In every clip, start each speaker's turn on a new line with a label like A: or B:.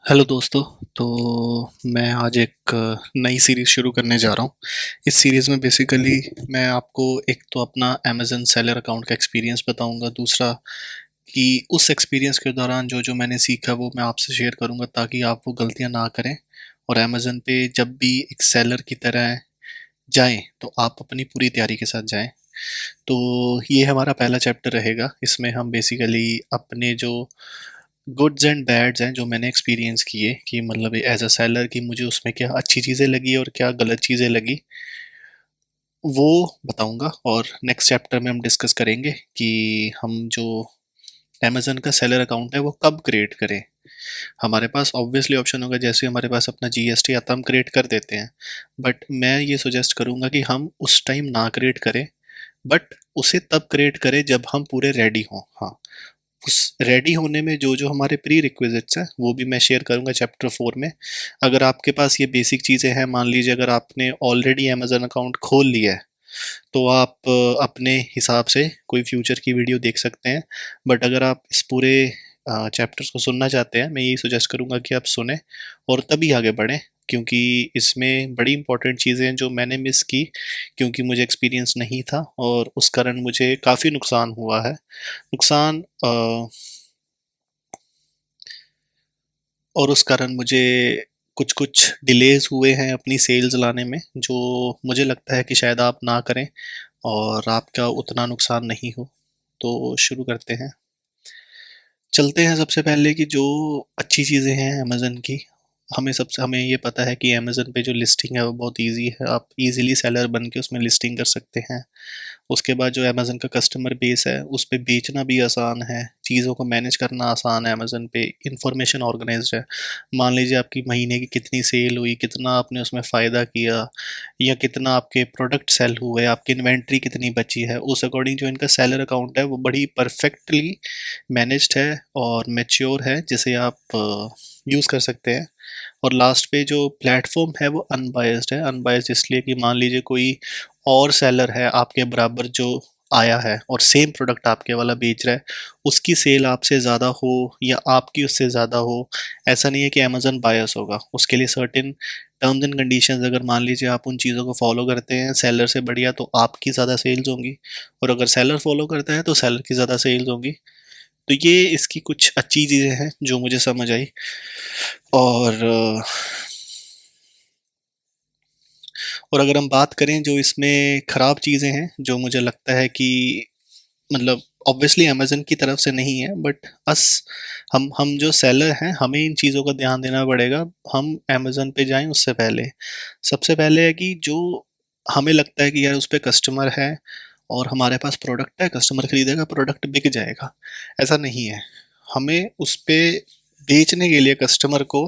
A: Hello दोस्तों। तो मैं आज एक नई सीरीज़ शुरू करने जा रहा हूँ। इस सीरीज़ में बेसिकली मैं आपको एक तो अपना अमेज़न सेलर अकाउंट का एक्सपीरियंस बताऊँगा। दूसरा कि उस एक्सपीरियंस के दौरान जो जो मैंने सीखा वो मैं आपसे शेयर करूँगा ताकि आप वो गलतियाँ ना करें और अमेज़न पे जब भी एक सेलर की तरह जाएं तो आप अपनी पूरी तैयारी के साथ जाएं। तो ये हमारा पहला चैप्टर रहेगा। इसमें हम बेसिकली अपने जो गुड्स एंड बैड्स हैं जो मैंने एक्सपीरियंस किए कि मतलब एज अ सेलर कि मुझे उसमें क्या अच्छी चीज़ें लगी और क्या गलत चीज़ें लगी वो बताऊंगा। और नेक्स्ट चैप्टर में हम डिस्कस करेंगे कि हम जो अमेजन का सेलर अकाउंट है वो कब क्रिएट करें। हमारे पास ऑब्वियसली ऑप्शन होगा, जैसे हमारे पास अपना जीएसटी आता हम क्रिएट कर देते हैं, बट मैं ये सुजेस्ट करूंगा कि हम उस टाइम ना क्रिएट करें, बट उसे तब क्रिएट करें जब हम पूरे रेडी हों। हाँ, उस रेडी होने में जो जो हमारे प्री रिक्विजिट्स हैं वो भी मैं शेयर करूंगा चैप्टर 4 में। अगर आपके पास ये बेसिक चीज़ें हैं, मान लीजिए अगर आपने ऑलरेडी अमेजन अकाउंट खोल लिया है तो आप अपने हिसाब से कोई फ्यूचर की वीडियो देख सकते हैं। बट अगर आप इस पूरे चैप्टर्स को सुनना चाहते हैं, मैं यही सजेस्ट करूंगा कि आप सुने और तभी आगे बढ़ें, क्योंकि इसमें बड़ी इंपॉर्टेंट चीज़ें हैं जो मैंने मिस की क्योंकि मुझे एक्सपीरियंस नहीं था और उस कारण मुझे काफ़ी नुकसान हुआ है। नुकसान और उस कारण मुझे कुछ कुछ डिलेज हुए हैं अपनी सेल्स लाने में, जो मुझे लगता है कि शायद आप ना करें और आपका उतना नुकसान नहीं हो। तो शुरू करते हैं। चलते हैं सबसे पहले कि जो अच्छी चीज़ें हैं अमेज़न की। हमें ये पता है कि अमेज़न पे जो लिस्टिंग है वो बहुत इजी है, आप इजीली सेलर बन के उसमें लिस्टिंग कर सकते हैं। उसके बाद जो अमेज़न का कस्टमर बेस है उस पे बेचना भी आसान है, चीज़ों को मैनेज करना आसान है। अमेज़न पे इंफॉर्मेशन ऑर्गेनाइज्ड है। मान लीजिए आपकी महीने की कितनी सेल हुई, कितना आपने उसमें फ़ायदा किया या कितना आपके प्रोडक्ट सेल हुए, आपकी इन्वेंट्री कितनी बची है, उस अकॉर्डिंग जो इनका सेलर अकाउंट है वो बड़ी परफेक्टली मैनेज्ड है और मैच्योर है, जिसे आप यूज़ कर सकते हैं। और लास्ट पे जो प्लेटफॉर्म है वो अनबायस्ड है। अनबायस्ड इसलिए कि मान लीजिए कोई और सेलर है आपके बराबर जो आया है और सेम प्रोडक्ट आपके वाला बेच रहा है, उसकी सेल आपसे ज़्यादा हो या आपकी उससे ज़्यादा हो, ऐसा नहीं है कि अमेजन बायस होगा। उसके लिए सर्टेन टर्म्स एंड कंडीशंस, अगर मान लीजिए आप उन चीज़ों को फॉलो करते हैं सेलर से बढ़िया, तो आपकी ज़्यादा सेल्स होंगी, और अगर सेलर फॉलो करता है तो सेलर की ज़्यादा सेल्स होंगी। तो ये इसकी कुछ अच्छी चीज़ें हैं जो मुझे समझ आई। और और अगर हम बात करें जो इसमें ख़राब चीज़ें हैं जो मुझे लगता है कि मतलब ऑब्वियसली अमेज़न की तरफ से नहीं है, बट अस हम जो सेलर हैं हमें इन चीज़ों का ध्यान देना पड़ेगा। हम अमेज़न पे जाएं उससे पहले सबसे पहले है कि जो हमें लगता है कि यार उस पे कस्टमर है और हमारे पास प्रोडक्ट है, कस्टमर खरीदेगा, प्रोडक्ट बिक जाएगा, ऐसा नहीं है। हमें उस पे बेचने के लिए कस्टमर को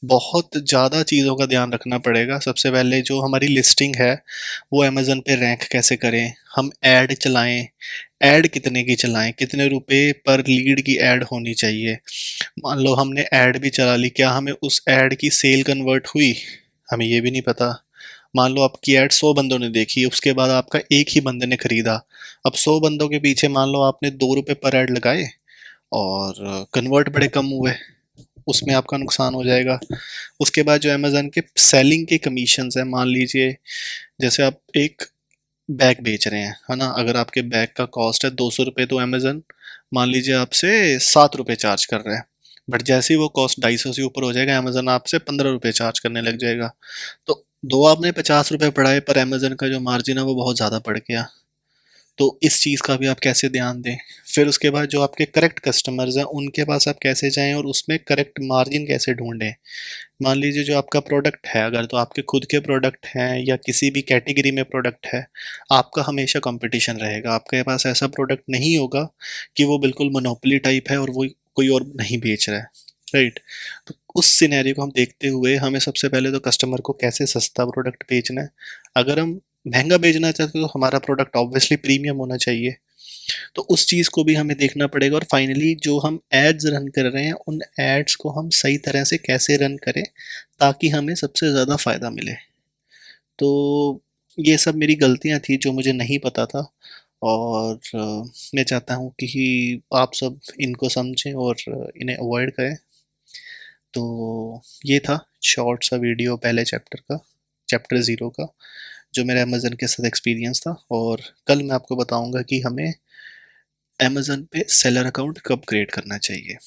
A: बहुत ज़्यादा चीज़ों का ध्यान रखना पड़ेगा। सबसे पहले जो हमारी लिस्टिंग है वो अमेज़न पे रैंक कैसे करें, हम ऐड चलाएं, ऐड कितने की चलाएं, कितने रुपए पर लीड की ऐड होनी चाहिए। मान लो हमने ऐड भी चला ली, क्या हमें उस ऐड की सेल कन्वर्ट हुई, हमें ये भी नहीं पता। मान लो आपकी ऐड 100 बंदों ने देखी, उसके बाद आपका एक ही बंदे ने खरीदा। अब 100 बंदों के पीछे मान लो आपने 2 रुपए पर ऐड लगाए और कन्वर्ट बड़े कम हुए, उसमें आपका नुकसान हो जाएगा। उसके बाद जो अमेज़न के सेलिंग के कमीशंस हैं, मान लीजिए जैसे आप एक बैग बेच रहे हैं, है ना, अगर आपके बैग का कॉस्ट है 200 रुपये, तो अमेज़न मान लीजिए आपसे 7 रुपये चार्ज कर रहा है। बट जैसे ही वो कॉस्ट 250 से ऊपर हो जाएगा, अमेज़न आपसे 15 रुपये चार्ज करने लग जाएगा। तो दो आपने 50 रुपये बढ़ाए पर अमेज़न का जो मार्जिन है वो बहुत ज़्यादा बढ़ गया। तो इस चीज़ का भी आप कैसे ध्यान दें। फिर उसके बाद जो आपके करेक्ट कस्टमर्स हैं उनके पास आप कैसे जाएं और उसमें करेक्ट मार्जिन कैसे ढूंढें। मान लीजिए जो आपका प्रोडक्ट है, अगर तो आपके खुद के प्रोडक्ट हैं या किसी भी कैटेगरी में प्रोडक्ट है, आपका हमेशा कंपटीशन रहेगा। आपके पास ऐसा प्रोडक्ट नहीं होगा कि वो बिल्कुल मोनोपोली टाइप है और वो कोई और नहीं बेच रहा है, राइट। तो उस सिनेरियो को हम देखते हुए हमें सबसे पहले तो कस्टमर को कैसे सस्ता प्रोडक्ट बेचना है। अगर हम महंगा बेचना चाहते हैं तो हमारा प्रोडक्ट ऑब्वियसली प्रीमियम होना चाहिए, तो उस चीज़ को भी हमें देखना पड़ेगा। और फाइनली जो हम एड्स रन कर रहे हैं उन एड्स को हम सही तरह से कैसे रन करें ताकि हमें सबसे ज़्यादा फ़ायदा मिले। तो ये सब मेरी गलतियाँ थी जो मुझे नहीं पता था, और मैं चाहता हूँ कि आप सब इनको समझें और इन्हें अवॉइड करें। तो ये था शॉर्ट सा वीडियो पहले चैप्टर का, चैप्टर 0 का, जो मेरा अमेज़न के साथ एक्सपीरियंस था। और कल मैं आपको बताऊंगा कि हमें अमेज़न पे सेलर अकाउंट कब क्रिएट करना चाहिए।